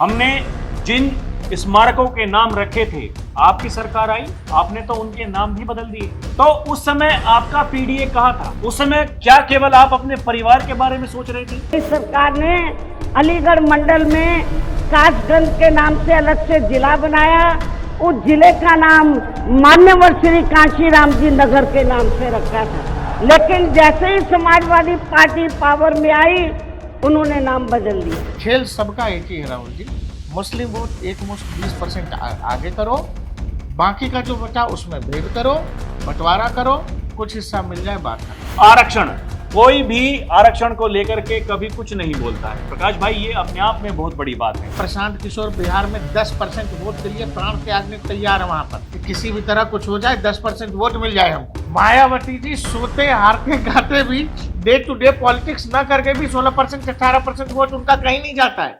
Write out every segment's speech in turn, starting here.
हमने जिन स्मारकों के नाम रखे थे, आपकी सरकार आई, आपने तो उनके नाम भी बदल दिए। तो उस समय आपका पीडीए कहाँ था? उस समय क्या केवल आप अपने परिवार के बारे में सोच रहे थे? इस सरकार ने अलीगढ़ मंडल में कासगंज के नाम से अलग से जिला बनाया। उस जिले का नाम मान्यवर श्री कांशीराम जी नगर के नाम से रखा था, लेकिन जैसे ही समाजवादी पार्टी पावर में आई, उन्होंने नाम बदल दिया। खेल सबका एक ही है राहुल जी, मुस्लिम वोट एक मुश्त 20% आगे करो, बाकी का जो बचा उसमें भेद करो, बंटवारा करो, कुछ हिस्सा मिल जाए बात करो। आरक्षण, कोई भी आरक्षण को लेकर के कभी कुछ नहीं बोलता है। प्रकाश भाई, ये अपने आप में बहुत बड़ी बात है। प्रशांत किशोर बिहार में 10% वोट के लिए प्राण त्यागने को तैयार है वहां पर कि किसी भी तरह कुछ हो जाए, 10% वोट मिल जाए हमको। मायावती जी सोते हारते गाते भी डे टू डे पॉलिटिक्स न करके भी 16% से 18% वोट उनका कहीं नहीं जाता है।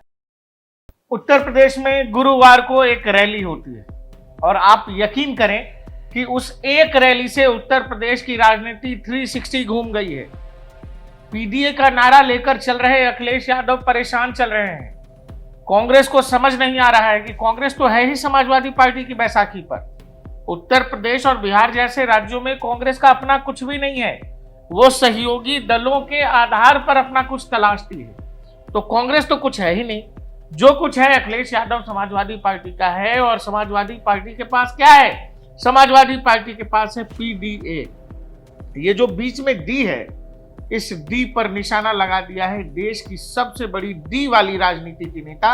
उत्तर प्रदेश में गुरुवार को एक रैली होती है और आप यकीन करें कि उस एक रैली से उत्तर प्रदेश की राजनीति 360 घूम गई है। पीडीए का नारा लेकर चल रहे अखिलेश यादव परेशान चल रहे हैं। कांग्रेस को समझ नहीं आ रहा है कि कांग्रेस तो है ही समाजवादी पार्टी की बैसाखी पर। उत्तर प्रदेश और बिहार जैसे राज्यों में कांग्रेस का अपना कुछ भी नहीं है, वो सहयोगी दलों के आधार पर अपना कुछ तलाशती है। तो कांग्रेस तो कुछ है ही नहीं, जो कुछ है अखिलेश यादव समाजवादी पार्टी का है। और समाजवादी पार्टी के पास क्या है? समाजवादी पार्टी के पास है पीडीए। ये जो बीच में डी है, इस डी पर निशाना लगा दिया है देश की सबसे बड़ी डी वाली राजनीति की नेता,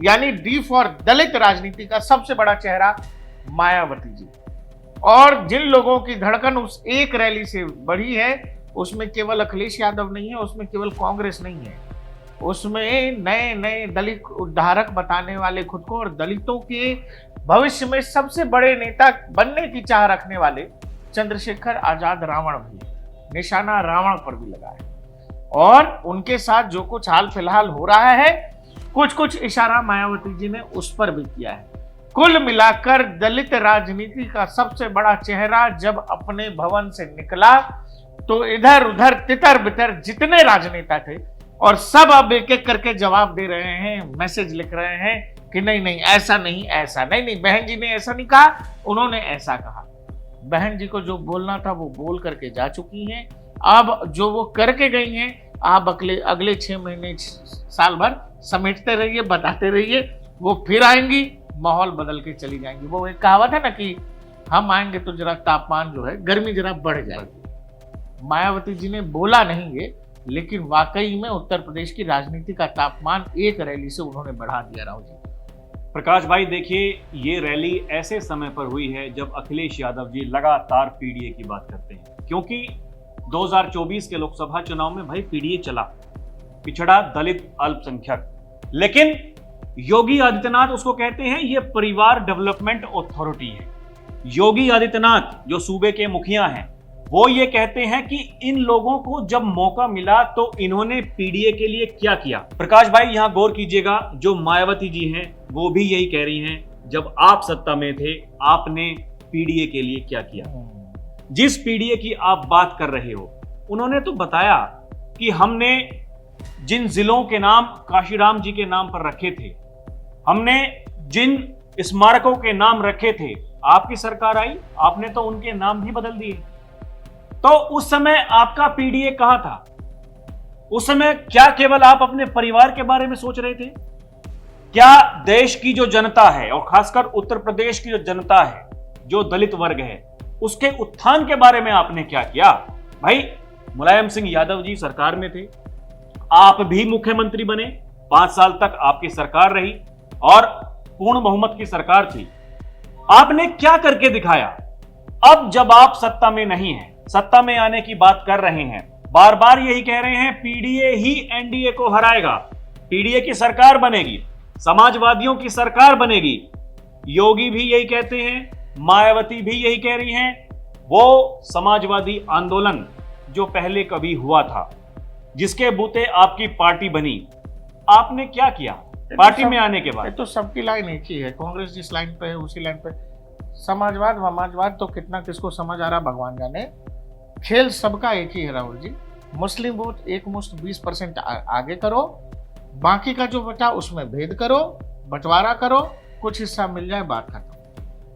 यानी डी फॉर दलित राजनीति का सबसे बड़ा चेहरा मायावती जी। और जिन लोगों की धड़कन उस एक रैली से बढ़ी है, उसमें केवल अखिलेश यादव नहीं है, उसमें केवल कांग्रेस नहीं है, उसमें नए नए दलित उद्धारक बताने वाले खुद को और दलितों के भविष्य में सबसे बड़े नेता बनने की चाह रखने वाले चंद्रशेखर आजाद रावण भी, निशाना रावण पर भी लगा है। और उनके साथ जो कुछ हाल फिलहाल हो रहा है, कुछ कुछ इशारा मायावती जी ने उस पर भी किया है। कुल मिलाकर दलित राजनीति का सबसे बड़ा चेहरा जब अपने भवन से निकला, तो इधर उधर तितर बितर जितने राजनेता थे, और सब अब एक एक करके जवाब दे रहे हैं, मैसेज लिख रहे हैं कि नहीं नहीं ऐसा नहीं, ऐसा नहीं, नहीं बहन जी ने ऐसा नहीं कहा, उन्होंने ऐसा कहा। बहन जी को जो बोलना था वो बोल करके जा चुकी हैं। अब जो वो करके गई हैं, आप अगले 6 महीने साल भर समेटते रहिए, बताते रहिए, वो फिर आएंगी, माहौल बदल के चली जाएंगी। वो एक कहावत है ना कि हम आएंगे तो जरा तापमान जो है, गर्मी जरा बढ़ जाएगी। मायावती जी ने बोला नहीं ये, लेकिन वाकई में उत्तर प्रदेश की राजनीति का तापमान एक रैली से उन्होंने बढ़ा दिया। राहुल जी, प्रकाश भाई देखिए, ये रैली ऐसे समय पर हुई है जब अखिलेश यादव जी लगातार पीडीए की बात करते हैं, क्योंकि 2024 के लोकसभा चुनाव में भाई पीडीए चला, पिछड़ा दलित अल्पसंख्यक, लेकिन योगी आदित्यनाथ उसको कहते हैं ये परिवार डेवलपमेंट अथॉरिटी है। योगी आदित्यनाथ जो सूबे के मुखिया हैं, वो ये कहते हैं कि इन लोगों को जब मौका मिला तो इन्होंने पीडीए के लिए क्या किया। प्रकाश भाई यहां गौर कीजिएगा, जो मायावती जी हैं वो भी यही कह रही हैं, जब आप सत्ता में थे आपने पीडीए के लिए क्या किया। जिस पीडीए की आप बात कर रहे हो, उन्होंने तो बताया कि हमने जिन जिलों के नाम काशीराम जी के नाम पर रखे थे, हमने जिन स्मारकों के नाम रखे थे, आपकी सरकार आई, आपने तो उनके नाम भी बदल दिए। तो उस समय आपका पीडीए कहां था? उस समय क्या केवल आप अपने परिवार के बारे में सोच रहे थे? क्या देश की जो जनता है, और खासकर उत्तर प्रदेश की जो जनता है, जो दलित वर्ग है, उसके उत्थान के बारे में आपने क्या किया? भाई मुलायम सिंह यादव जी सरकार में थे, आप भी मुख्यमंत्री बने, 5 साल तक आपकी सरकार रही और पूर्ण बहुमत की सरकार थी। आपने क्या करके दिखाया? अब जब आप सत्ता में नहीं हैं, सत्ता में आने की बात कर रहे हैं, बार बार यही कह रहे हैं पीडीए ही एनडीए को हराएगा, पीडीए की सरकार बनेगी, समाजवादियों की सरकार बनेगी। योगी भी यही कहते हैं, मायावती भी यही कह रही हैं। वो समाजवादी आंदोलन जो पहले कभी हुआ था, जिसके बूते आपकी पार्टी बनी, आपने क्या किया पार्टी में आने के बाद? तो सबकी लाइन एक ही है, कांग्रेस जिस लाइन पे है उसी लाइन पे। समाजवाद वमाजवाद तो कितना किसको समझ आ रहा भगवान जाने। खेल सबका एक ही है राहुल जी, मुस्लिम वोट एक मुश्त 20% आगे करो, बाकी का जो बचा उसमें भेद करो, बंटवारा करो, कुछ हिस्सा मिल जाए, बात खत्म।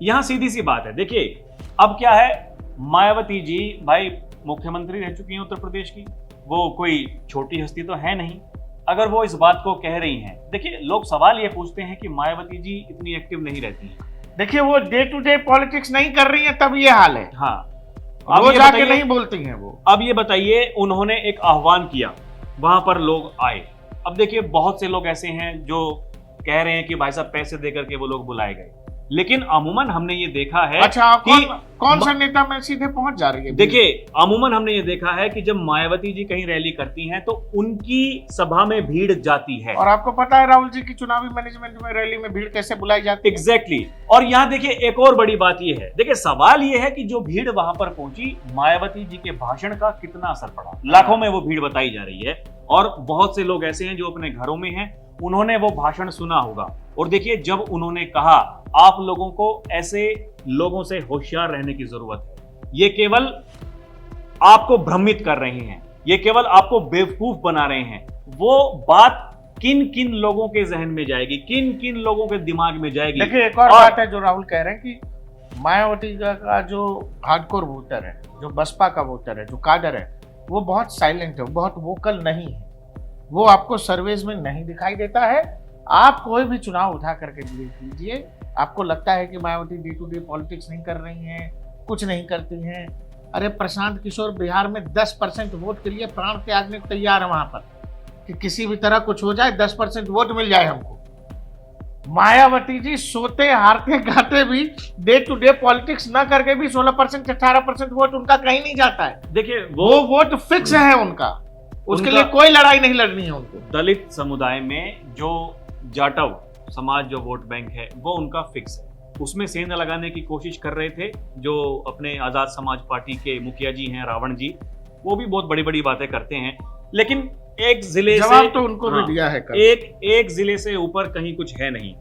यहां सीधी सी बात है। देखिए अब क्या है, मायावती जी भाई मुख्यमंत्री रह चुकी हैं उत्तर प्रदेश की, वो कोई छोटी हस्ती तो है नहीं। अगर वो इस बात को कह रही हैं, देखिए लोग सवाल ये पूछते हैं कि मायावती जी इतनी एक्टिव नहीं रहती हैं। देखिए वो डे टू डे पॉलिटिक्स नहीं कर रही है, तब ये हाल है। हाँ, वो जाके नहीं बोलती हैं वो। अब ये बताइए, उन्होंने एक आह्वान किया, वहां पर लोग आए। अब देखिए बहुत से लोग ऐसे हैं जो कह रहे हैं कि भाई साहब पैसे देकर के वो लोग बुलाए गए, लेकिन अमूमन हमने ये देखा है अच्छा, कि कौन सा नेता में सीधे पहुंच जा रही है? देखिए अमूमन हमने ये देखा है कि जब मायावती जी कहीं रैली करती हैं तो उनकी सभा में भीड़ जाती है। और आपको पता है राहुल जी की चुनावी मैनेजमेंट में रैली में भीड़ कैसे बुलाई जाती है? एग्जैक्टली। और यहाँ देखिए एक और बड़ी बात ये है, देखिए सवाल ये है कि जो भीड़ वहां पर पहुंची, मायावती जी के भाषण का कितना असर पड़ा। लाखों में वो भीड़ बताई जा रही है, और बहुत से लोग ऐसे हैं जो अपने घरों में हैं, उन्होंने वो भाषण सुना होगा। और देखिए जब उन्होंने कहा आप लोगों को ऐसे लोगों से होशियार रहने की जरूरत है, ये केवल आपको भ्रमित कर रहे हैं, ये केवल आपको बेवकूफ बना रहे हैं, वो बात किन किन लोगों के जहन में जाएगी, किन किन लोगों के दिमाग में जाएगी। देखिए एक और बात है जो राहुल कह रहे हैं कि मायावती का जो हार्डकोर वोटर है, जो बसपा का वोटर है, जो काडर है, वो बहुत साइलेंट है, बहुत वोकल नहीं है, वो आपको सर्वेज में नहीं दिखाई देता है। आप कोई भी चुनाव उठा करके देख लीजिए, आपको लगता है कि Mayawati day to day politics नहीं कर रही हैं, कुछ नहीं करती हैं। अरे प्रशांत किशोर बिहार में 10% वोट के लिए प्राण त्यागने को तैयार है वहां पर, कि किसी भी तरह कुछ हो जाए, 10% वोट मिल जाए हमको। मायावती जी सोते हारते गाते भी डे टू डे पॉलिटिक्स न करके भी 16% 18% वोट उनका कहीं नहीं जाता है। देखिए वो वोट फिक्स है उनका, उसके लिए कोई लड़ाई नहीं लड़नी है उनको। दलित समुदाय में जो जाटव समाज जो वोट बैंक है वो उनका फिक्स है, उसमें सेंध लगाने की कोशिश कर रहे थे जो अपने आजाद समाज पार्टी के मुखिया जी हैं रावण जी, वो भी बहुत बड़ी बड़ी बातें करते हैं, लेकिन एक जिले जवाब से तो उनको भी दिया है कल। एक जिले से ऊपर कहीं कुछ है नहीं।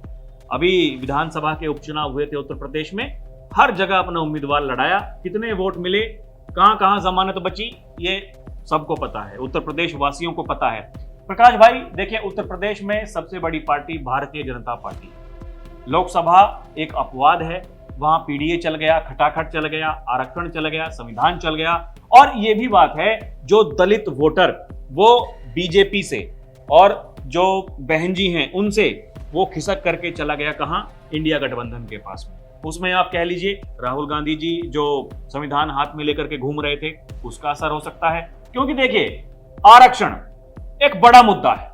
अभी विधानसभा के उपचुनाव हुए थे उत्तर प्रदेश में, हर जगह अपना उम्मीदवार लड़ाया, कितने वोट मिले, कहां कहां जमानत बची, ये सबको पता है, उत्तर प्रदेश वासियों को पता है। प्रकाश भाई देखिए उत्तर प्रदेश में सबसे बड़ी पार्टी भारतीय जनता पार्टी है। लोकसभा एक अपवाद है, वहां पीडीए चल गया, खटाखट चल गया, आरक्षण चल गया, संविधान चल गया। और ये भी बात है जो दलित वोटर वो बीजेपी से और जो बहन जी हैं उनसे वो खिसक करके चला गया कहां, इंडिया गठबंधन के पास में। उसमें आप कह लीजिए राहुल गांधी जी जो संविधान हाथ में लेकर के घूम रहे थे, उसका असर हो सकता है। क्योंकि देखिए आरक्षण एक बड़ा मुद्दा है।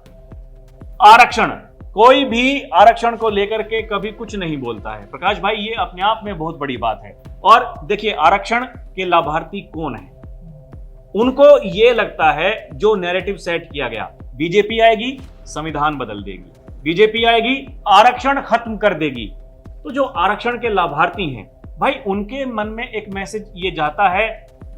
आरक्षण, कोई भी आरक्षण को लेकर के कभी कुछ नहीं बोलता है प्रकाश भाई, ये अपने आप में बहुत बड़ी बात है। और देखिए आरक्षण के लाभार्थी कौन है, उनको ये लगता है जो नैरेटिव सेट किया गया, बीजेपी आएगी संविधान बदल देगी, बीजेपी आएगी आरक्षण खत्म कर देगी। तो जो आरक्षण के लाभार्थी हैं भाई, उनके मन में एक मैसेज ये जाता है,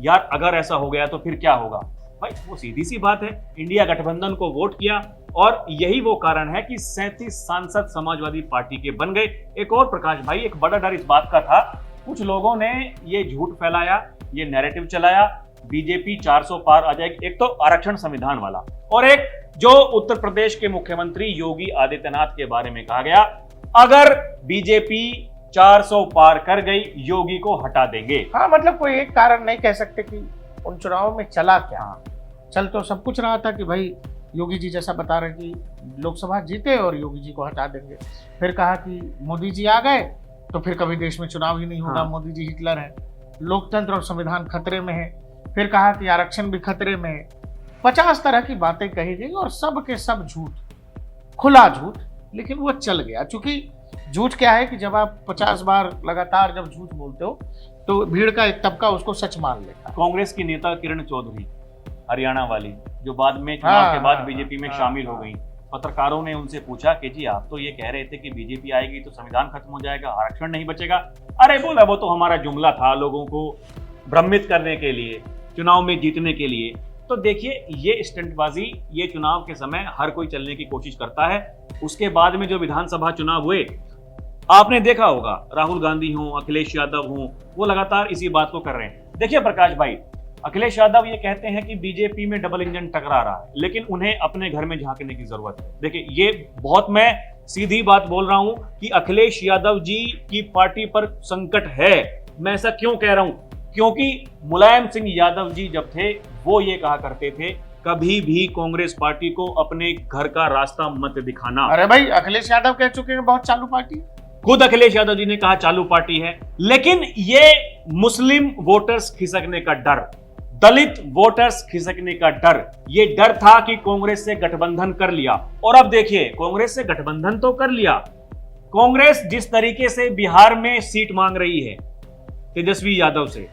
यार अगर ऐसा हो गया तो फिर क्या होगा। भाई वो सीधी सी बात है, इंडिया गठबंधन को वोट किया और यही वो कारण है कि 37 सांसद समाजवादी पार्टी के बन गए। एक और प्रकाश भाई, एक बड़ा डर इस बात का था, कुछ लोगों ने ये झूठ फैलाया, ये नैरेटिव चलाया, बीजेपी 400 पार आ जाएगी। एक तो आरक्षण संविधान वाला, और एक जो उत्तर प्रदेश के मुख्यमंत्री योगी आदित्यनाथ के बारे में कहा गया, अगर बीजेपी 400 पार कर गई योगी को हटा देंगे। हाँ मतलब कोई एक कारण नहीं कह सकते कि उन चुनावों में चला क्या। चल तो सब कुछ रहा था कि भाई योगी जी जैसा बता रहे कि लोकसभा जीते और योगी जी को हटा देंगे। फिर कहा कि मोदी जी आ गए तो फिर कभी देश में चुनाव ही नहीं होगा, हाँ। मोदी जी हिटलर है, लोकतंत्र और संविधान खतरे में है। फिर कहा कि आरक्षण भी खतरे में है। 50 तरह की बातें कही गई और सब के सब झूठ, खुला झूठ, लेकिन वो चल गया। चूंकि झूठ क्या है कि जब आप 50 बार लगातार जब झूठ बोलते हो तो भीड़ का एक तबका उसको सच मान लेता है। कांग्रेस की नेता किरण चौधरी हरियाणा वाली, जो बाद में चुनाव के बाद बीजेपी में शामिल हो गई, पत्रकारों ने उनसे पूछा कि जी आप तो ये कह रहे थे कि बीजेपी आएगी तो संविधान खत्म हो जाएगा, आरक्षण नहीं बचेगा। अरे बोला वो तो हमारा जुमला था, लोगों को भ्रमित करने के लिए, चुनाव में जीतने के लिए। तो देखिए ये स्टंटबाजी, ये चुनाव के समय हर कोई चलने की कोशिश करता है। उसके बाद में जो विधानसभा चुनाव हुए, आपने देखा होगा राहुल गांधी हों, अखिलेश यादव हों, वो लगातार इसी बात को कर रहे हैं। देखिए प्रकाश भाई, अखिलेश यादव ये कहते हैं कि बीजेपी में डबल इंजन टकरा रहा है, लेकिन उन्हें अपने घर में झांकने की जरूरत है। देखिए, ये बहुत मैं सीधी बात बोल रहा हूं कि अखिलेश यादव जी की पार्टी पर संकट है। मैं ऐसा क्यों कह रहा हूं? क्योंकि मुलायम सिंह यादव जी जब थे वो ये कहा करते थे, कभी भी कांग्रेस पार्टी को अपने घर का रास्ता मत दिखाना। अरे भाई, अखिलेश यादव कह चुके हैं बहुत चालू पार्टी। खुद अखिलेश यादव जी ने कहा चालू पार्टी है, लेकिन ये मुस्लिम वोटर्स खिसकने का डर, दलित वोटर्स खिसकने का डर, ये डर था कि कांग्रेस से गठबंधन कर लिया। और अब देखिए, कांग्रेस से गठबंधन तो कर लिया, कांग्रेस जिस तरीके से बिहार में सीट मांग रही है तेजस्वी यादव से,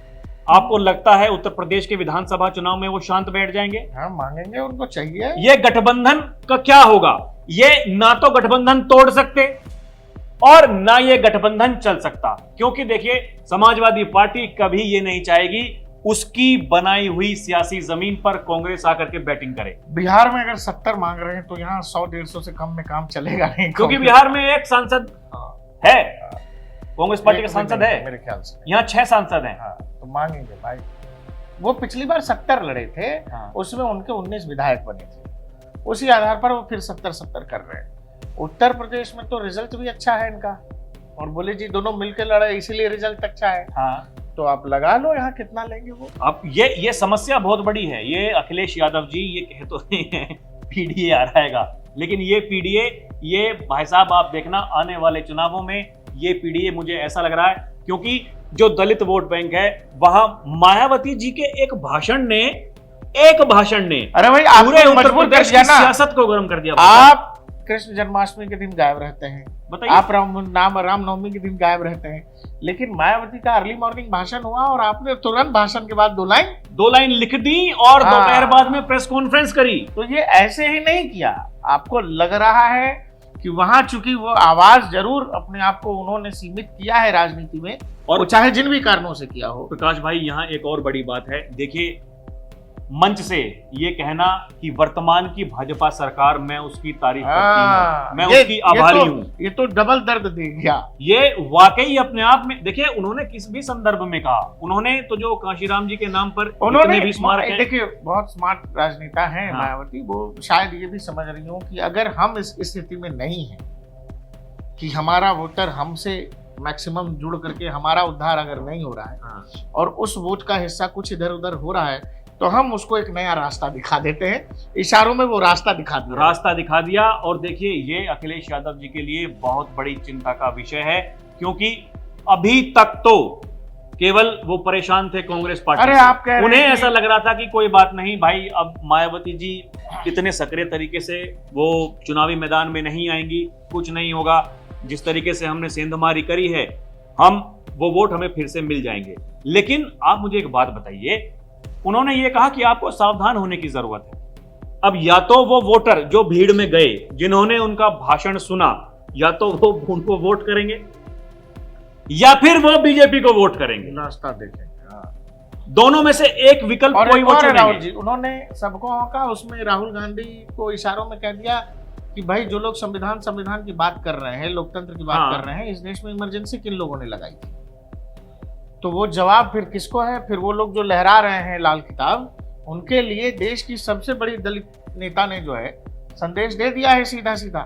आपको लगता है उत्तर प्रदेश के विधानसभा चुनाव में वो शांत बैठ जाएंगे? हाँ, मांगेंगे, उनको चाहिए। ये गठबंधन का क्या होगा? ये ना तो गठबंधन तोड़ सकते और ना ये गठबंधन चल सकता, क्योंकि देखिए, समाजवादी पार्टी कभी ये नहीं चाहेगी उसकी बनाई हुई सियासी जमीन पर कांग्रेस आकर के बैटिंग करे। बिहार में अगर 70 मांग रहे हैं तो यहाँ 100-150 से कम में काम चलेगा नहीं, क्योंकि बिहार में एक सांसद है, कांग्रेस पार्टी का सांसद है, मेरे ख्याल से यहाँ 6 सांसद हैं। हाँ, तो मांगेंगे भाई। वो पिछली बार 70 लड़े थे, हाँ। उसमें उनके 19 विधायक बने थे, उसी आधार पर वो फिर 70-70 कर रहे हैं। उत्तर प्रदेश में तो रिजल्ट भी अच्छा है इनका, और बोले जी दोनों मिलकर लड़े इसीलिए रिजल्ट अच्छा है। हाँ, तो आप लगा लो यहाँ कितना लेंगे वो। अब ये समस्या बहुत बड़ी है। ये अखिलेश यादव जी ये कह तो रहे हैं पीडीए आ रहेगा, लेकिन ये पीडीए, ये भाई साहब आप देखना आने वाले चुनावों में ये पीडीए मुझे ऐसा लग रहा है, क्योंकि जो दलित वोट बैंक है वहां मायावती जी के एक भाषण ने अरे भाई, पूरे उत्तर प्रदेश की सियासत को गर्म कर दिया। आप कृष्ण जन्माष्टमी के दिन गायब रहते हैं, बताइए, आप रामनवमी के दिन गायब रहते हैं, लेकिन मायावती का अर्ली मॉर्निंग भाषण हुआ और आपने तुरंत भाषण के बाद 2 लाइन लिख दी और दोपहर बाद में प्रेस कॉन्फ्रेंस करी। तो ये ऐसे ही नहीं किया। आपको लग रहा है कि वहां चूंकि वो आवाज जरूर अपने आप को उन्होंने सीमित किया है राजनीति में, और चाहे जिन भी कारणों से किया हो। प्रकाश भाई, यहाँ एक और बड़ी बात है। देखिए, मंच से ये कहना कि वर्तमान की भाजपा सरकार, मैं उसकी तारीफ करती हूं, मैं उसकी आभारी हूं, ये तो डबल दर्द दे गया। ये वाकई अपने आप में, देखिए, उन्होंने किस भी संदर्भ में कहा, उन्होंने तो जो कांशीराम जी के नाम पर उन्होंने भी स्मारक है। देखिए, बहुत स्मार्ट राजनेता हैं मायावती, वो शायद ये भी समझ रही हूँ कि अगर हम इस स्थिति में नहीं है कि हमारा वोटर हमसे मैक्सिमम जुड़ करके हमारा उद्धार अगर नहीं हो रहा है और उस वोट का हिस्सा कुछ इधर उधर हो रहा है, तो हम उसको एक नया रास्ता दिखा देते हैं। इशारों में वो रास्ता दिखा दिया। और देखिए, ये अखिलेश यादव जी के लिए बहुत बड़ी चिंता का विषय है, क्योंकि अभी तक तो केवल वो परेशान थे कांग्रेस पार्टी अरे से। आप कह रहे हैं उन्हें ऐसा लग रहा था कि कोई बात नहीं भाई, अब मायावती जी इतने सक्रिय तरीके से वो चुनावी मैदान में नहीं आएंगी, कुछ नहीं होगा, जिस तरीके से हमने सेंधमारी करी है, हम वो वोट हमें फिर से मिल जाएंगे। लेकिन आप मुझे एक बात बताइए, उन्होंने ये कहा कि आपको सावधान होने की जरूरत है। अब या तो वो वोटर जो भीड़ में गए, जिन्होंने उनका भाषण सुना, या तो वो उनको वोट करेंगे या फिर वो बीजेपी को वोट करेंगे, रास्ता देखेंगे। दोनों में से एक विकल्प कोई वो राहुल जी, उन्होंने सबको का उसमें राहुल गांधी को इशारों में कह दिया कि भाई जो लोग संविधान की बात कर रहे हैं, लोकतंत्र की बात कर रहे हैं, इस देश में इमरजेंसी किन लोगों ने लगाई थी? तो वो जवाब फिर किसको है? फिर वो लोग जो लहरा रहे हैं लाल किताब, उनके लिए देश की सबसे बड़ी दलित नेता ने जो है संदेश दे दिया है सीधा सीधा।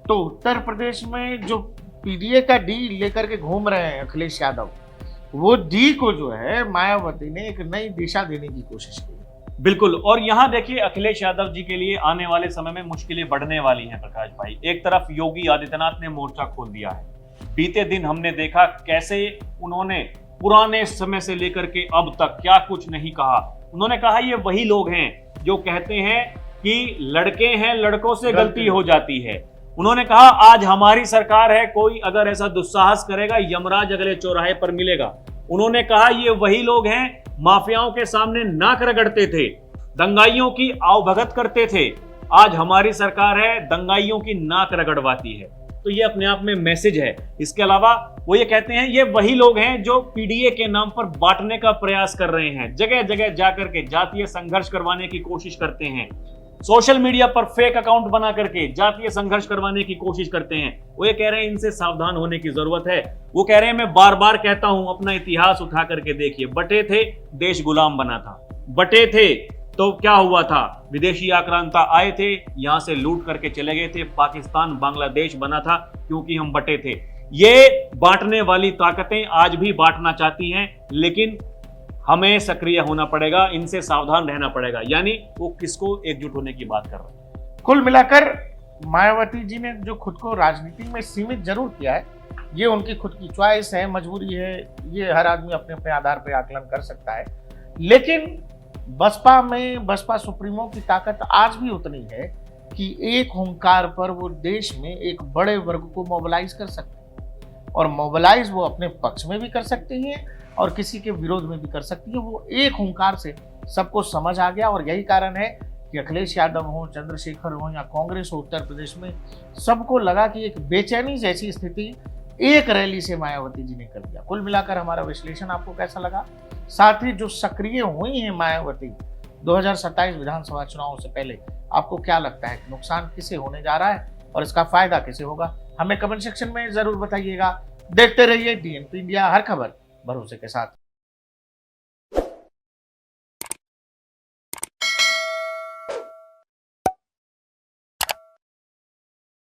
तो उत्तर प्रदेश में जो पीडीए का डी लेकर के घूम रहे हैं अखिलेश यादव, वो डी को जो है मायावती ने एक नई दिशा देने की कोशिश की। बिल्कुल। और यहाँ देखिए, अखिलेश यादव जी के लिए आने वाले समय में मुश्किलें बढ़ने वाली हैं प्रकाश भाई। एक तरफ योगी आदित्यनाथ ने मोर्चा खोल दिया है। बीते दिन हमने देखा कैसे उन्होंने पुराने समय से लेकर के अब तक क्या कुछ नहीं कहा। उन्होंने कहा ये वही लोग हैं जो कहते हैं कि लड़के हैं, लड़कों से गलती हो जाती है। उन्होंने कहा आज हमारी सरकार है, कोई अगर ऐसा दुस्साहस करेगा यमराज अगले चौराहे पर मिलेगा। उन्होंने कहा ये वही लोग हैं माफियाओं के सामने नाक रगड़ते थे, दंगाइयों की आवभगत करते थे, आज हमारी सरकार है, दंगाइयों की नाक रगड़वाती है। तो ये अपने आप में मैसेज है। इसके अलावा वो ये कहते हैं ये वही लोग हैं जो पीडीए के नाम पर बांटने का प्रयास कर रहे हैं, जगह जगह जाकर के जातीय संघर्ष करवाने की कोशिश करते हैं, सोशल मीडिया पर फेक अकाउंट बना करके जातीय संघर्ष करवाने की कोशिश करते हैं। वो ये कह रहे हैं इनसे सावधान होने की जरूरत है। वो कह रहे हैं मैं बार बार कहता हूं अपना इतिहास उठा करके देखिए, बटे थे देश गुलाम बना था, बटे थे तो क्या हुआ था, विदेशी आक्रांता आए थे, यहां से लूट करके चले गए थे, पाकिस्तान बांग्लादेश बना था क्योंकि हम बटे थे। ये बांटने वाली ताकतें आज भी बांटना चाहती हैं, लेकिन हमें सक्रिय होना पड़ेगा, इनसे सावधान रहना पड़ेगा। यानी वो किसको एकजुट होने की बात कर रहे हैं। कुल मिलाकर मायावती जी ने जो खुद को राजनीति में सीमित जरूर किया है, ये उनकी खुद की चॉइस है, मजबूरी है, ये हर आदमी अपने अपने आधार पर आकलन कर सकता है। लेकिन बसपा में बसपा सुप्रीमो की ताकत आज भी उतनी है कि एक हुंकार पर वो देश में एक बड़े वर्ग को मोबिलाइज कर सकते हैं, और मोबिलाइज वो अपने पक्ष में भी कर सकती हैं और किसी के विरोध में भी कर सकती है। वो एक हुंकार से सबको समझ आ गया, और यही कारण है कि अखिलेश यादव हो, चंद्रशेखर हो या कांग्रेस हो उत्तर प्रदेश में, सबको लगा कि एक बेचैनी जैसी स्थिति एक रैली से मायावती जी ने कर दिया। कुल मिलाकर हमारा विश्लेषण आपको कैसा लगा? साथ ही जो सक्रिय हुई हैं मायावती 2027 विधानसभा चुनाव से पहले, आपको क्या लगता है नुकसान किसे होने जा रहा है और इसका फायदा किसे होगा? हमें कमेंट सेक्शन में जरूर बताइएगा। देखते रहिए DNP इंडिया, हर खबर भरोसे के साथ।